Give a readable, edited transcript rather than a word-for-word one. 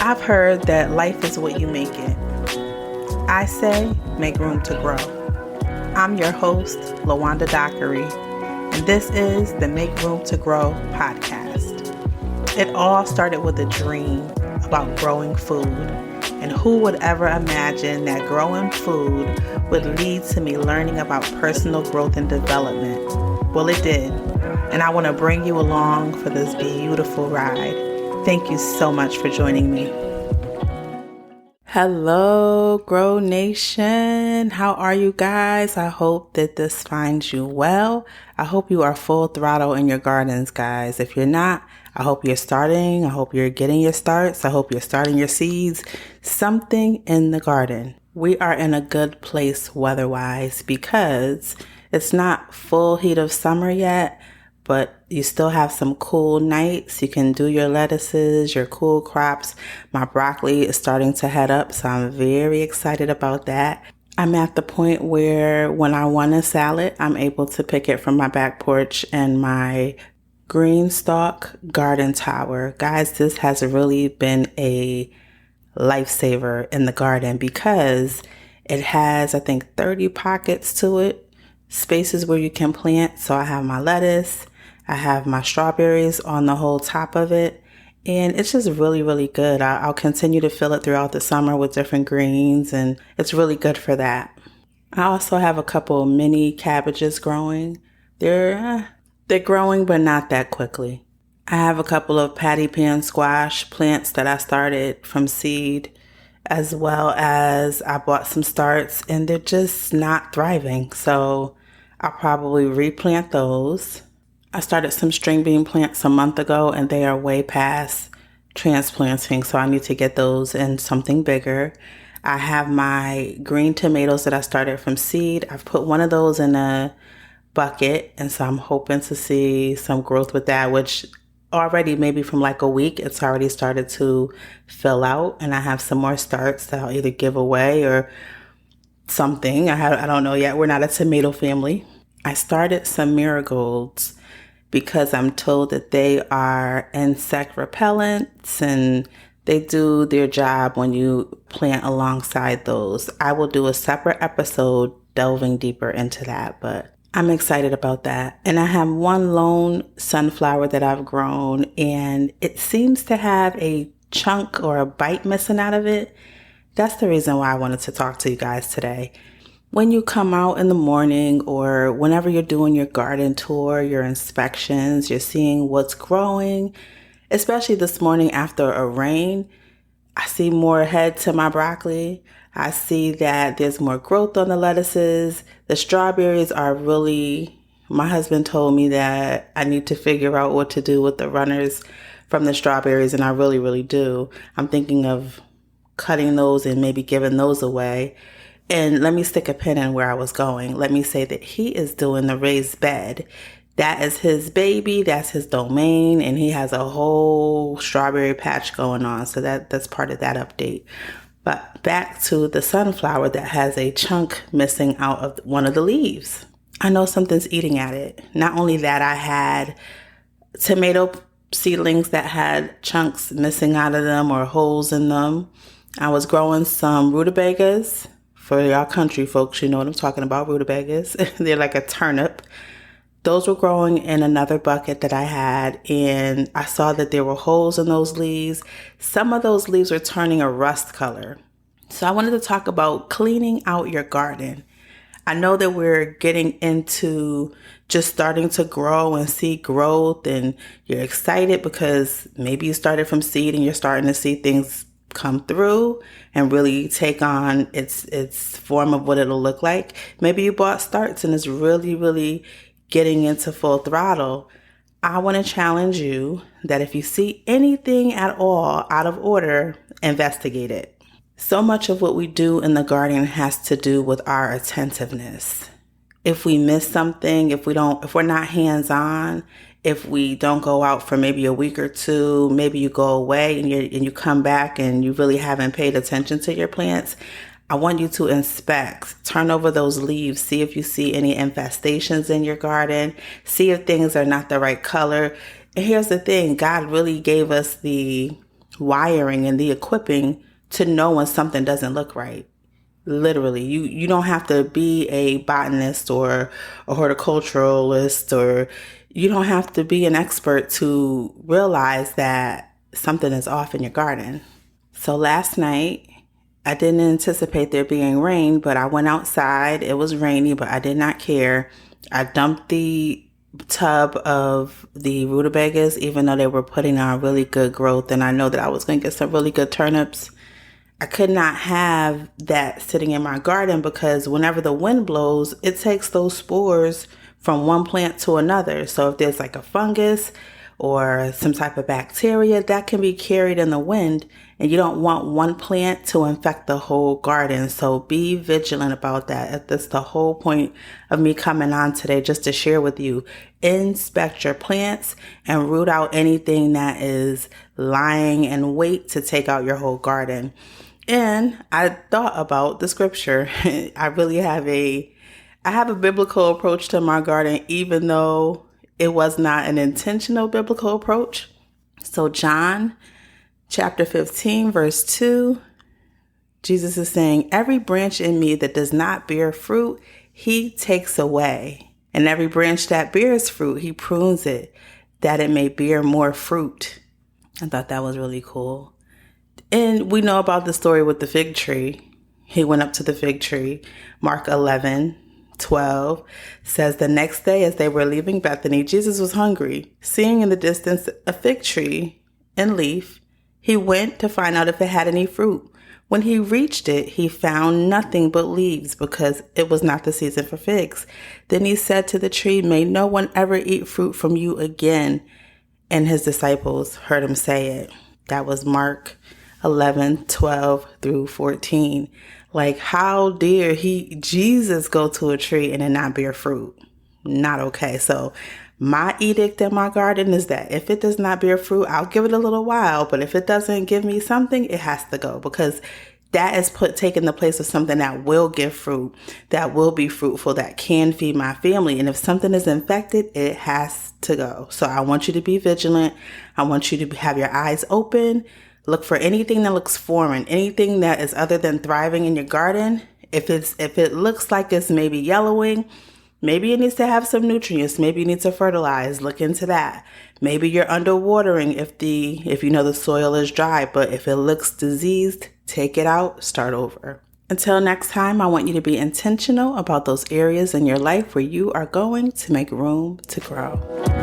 I've heard that life is what you make it. I say make room to grow. I'm your host, LaWanda Dockery, and this is the Make Room to Grow podcast. It all started with a dream about growing food, and who would ever imagine that growing food would lead to me learning about personal growth and development? Well, it did, and I want to bring you along for this beautiful ride. Thank you so much for joining me. Hello, Grow Nation. How are you guys? I hope that this finds you well. I hope you are full throttle in your gardens, guys. If you're not, I hope you're starting. I hope you're getting your starts. I hope you're starting your seeds. Something in the garden. We are in a good place weather-wise because it's not full heat of summer yet, but you still have some cool nights. You can do your lettuces, your cool crops. My broccoli is starting to head up, so I'm very excited about that. I'm at the point where when I want a salad, I'm able to pick it from my back porch and my green stalk garden tower. Guys, this has really been a lifesaver in the garden because it has, I think, 30 pockets to it, spaces where you can plant. So I have my lettuce, I have my strawberries on the whole top of it, and it's just really, really good. I'll continue to fill it throughout the summer with different greens, and it's really good for that. I also have a couple mini cabbages growing. They're growing, but not that quickly. I have a couple of patty pan squash plants that I started from seed, as well as I bought some starts, and they're just not thriving. So I'll probably replant those. I started some string bean plants a month ago, and they are way past transplanting, so I need to get those in something bigger. I have my green tomatoes that I started from seed. I've put one of those in a bucket, and so I'm hoping to see some growth with that, which already maybe from like a week, it's already started to fill out, and I have some more starts that I'll either give away or something. I don't know yet. We're not a tomato family. I started some marigolds because I'm told that they are insect repellents and they do their job when you plant alongside those. I will do a separate episode delving deeper into that, but I'm excited about that. And I have one lone sunflower that I've grown, and it seems to have a chunk or a bite missing out of it. That's the reason why I wanted to talk to you guys today. When you come out in the morning or whenever you're doing your garden tour, your inspections, you're seeing what's growing, especially this morning after a rain, I see more head to my broccoli. I see that there's more growth on the lettuces. The strawberries are really, my husband told me that I need to figure out what to do with the runners from the strawberries, and I really, really do. I'm thinking of cutting those and maybe giving those away. And let me stick a pin in where I was going. Let me say that he is doing the raised bed. That is his baby. That's his domain. And he has a whole strawberry patch going on. So that's part of that update. But back to the sunflower that has a chunk missing out of one of the leaves. I know something's eating at it. Not only that, I had tomato seedlings that had chunks missing out of them or holes in them. I was growing some rutabagas. For y'all country folks, you know what I'm talking about, rutabagas. They're like a turnip. Those were growing in another bucket that I had, and I saw that there were holes in those leaves. Some of those leaves were turning a rust color. So I wanted to talk about cleaning out your garden. I know that we're getting into just starting to grow and see growth, and you're excited because maybe you started from seed and you're starting to see things come through and really take on its form of what it'll look like. Maybe you bought starts and it's really, really getting into full throttle. I want to challenge you that if you see anything at all out of order, investigate it. So much of what we do in the garden has to do with our attentiveness. If we miss something, if we're not hands-on, if we don't go out for maybe a week or two, maybe you go away and you come back and you really haven't paid attention to your plants, I want you to inspect, turn over those leaves, see if you see any infestations in your garden, see if things are not the right color. And here's the thing, God really gave us the wiring and the equipping to know when something doesn't look right. Literally, you don't have to be a botanist or a horticulturalist, or you don't have to be an expert to realize that something is off in your garden. So last night, I didn't anticipate there being rain, but I went outside. It was rainy, but I did not care. I dumped the tub of the rutabagas, even though they were putting on really good growth, and I know that I was going to get some really good turnips. I could not have that sitting in my garden because whenever the wind blows, it takes those spores from one plant to another. So if there's like a fungus or some type of bacteria, that can be carried in the wind, and you don't want one plant to infect the whole garden. So be vigilant about that. That's the whole point of me coming on today, just to share with you. Inspect your plants and root out anything that is lying in wait to take out your whole garden. And I thought about the scripture. I have a biblical approach to my garden, even though it was not an intentional biblical approach. So John chapter 15, verse 2, Jesus is saying, every branch in me that does not bear fruit, he takes away. And every branch that bears fruit, he prunes it, that it may bear more fruit. I thought that was really cool. And we know about the story with the fig tree. He went up to the fig tree. Mark 11:12 says, the next day as they were leaving Bethany, Jesus was hungry. Seeing in the distance a fig tree and leaf, he went to find out if it had any fruit. When he reached it, he found nothing but leaves, because it was not the season for figs. Then he said to the tree, may no one ever eat fruit from you again. And his disciples heard him say it. That was Mark 11:12 through 14. Like, how dare Jesus go to a tree and it not bear fruit? Not okay. So my edict in my garden is that if it does not bear fruit, I'll give it a little while. But if it doesn't give me something, it has to go, because that is taking the place of something that will give fruit, that will be fruitful, that can feed my family. And if something is infected, it has to go. So I want you to be vigilant. I want you to have your eyes open. Look for anything that looks foreign, anything that is other than thriving in your garden. If it looks like it's maybe yellowing, maybe it needs to have some nutrients. Maybe you need to fertilize. Look into that. Maybe you're underwatering if you know the soil is dry. But if it looks diseased, take it out, start over. Until next time, I want you to be intentional about those areas in your life where you are going to make room to grow.